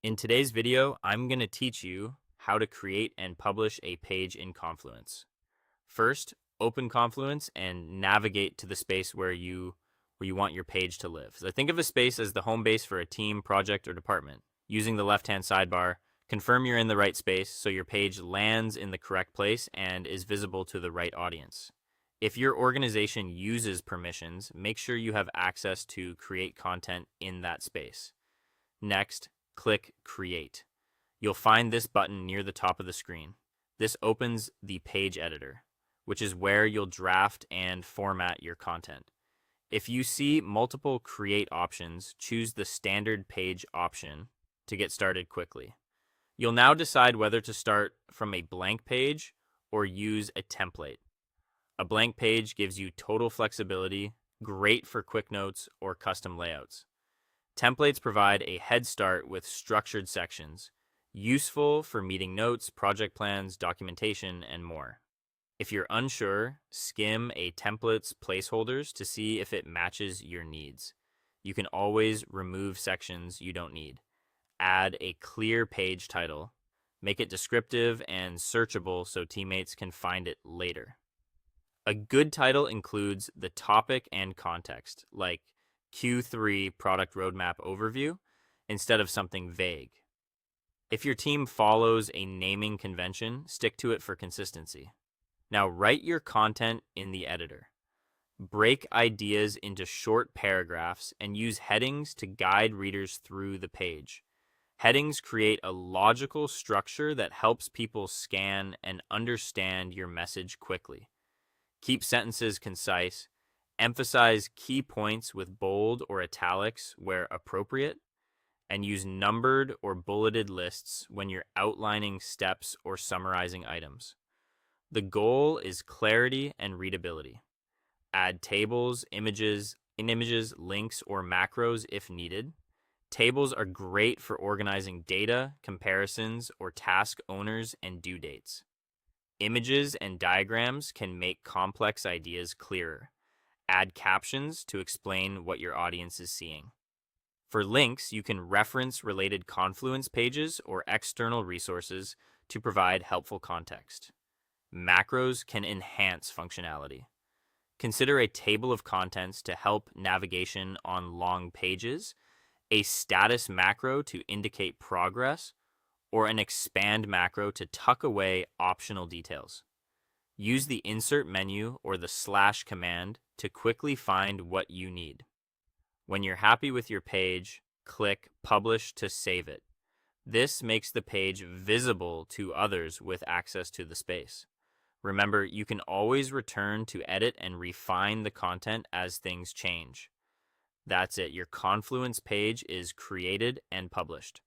In today's video, I'm going to teach you how to create and publish a page in Confluence. First, open Confluence and navigate to the space where you want your page to live. So think of a space as the home base for a team, project, or department. Using the left-hand sidebar, confirm you're in the right space so your page lands in the correct place and is visible to the right audience. If your organization uses permissions, make sure you have access to create content in that space. Next, click Create. You'll find this button near the top of the screen. This opens the page editor, which is where you'll draft and format your content. If you see multiple create options, choose the standard page option to get started quickly. You'll now decide whether to start from a blank page or use a template. A blank page gives you total flexibility, great for quick notes or custom layouts. Templates provide a head start with structured sections, useful for meeting notes, project plans, documentation, and more. If you're unsure, skim a template's placeholders to see if it matches your needs. You can always remove sections you don't need. Add a clear page title. Make it descriptive and searchable so teammates can find it later. A good title includes the topic and context, like Q3 Product Roadmap Overview, instead of something vague. If your team follows a naming convention, stick to it for consistency. Now write your content in the editor. Break ideas into short paragraphs and use headings to guide readers through the page. Headings create a logical structure that helps people scan and understand your message quickly. Keep sentences concise. Emphasize key points with bold or italics where appropriate, and use numbered or bulleted lists when you're outlining steps or summarizing items. The goal is clarity and readability. Add tables, images, links, or macros if needed. Tables are great for organizing data, comparisons, or task owners and due dates. Images and diagrams can make complex ideas clearer. Add captions to explain what your audience is seeing. For links, you can reference related Confluence pages or external resources to provide helpful context. Macros can enhance functionality. Consider a table of contents to help navigation on long pages, a status macro to indicate progress, or an expand macro to tuck away optional details. Use the insert menu or the / command to quickly find what you need. When you're happy with your page, click Publish to save it. This makes the page visible to others with access to the space. Remember, you can always return to edit and refine the content as things change. That's it. Your Confluence page is created and published.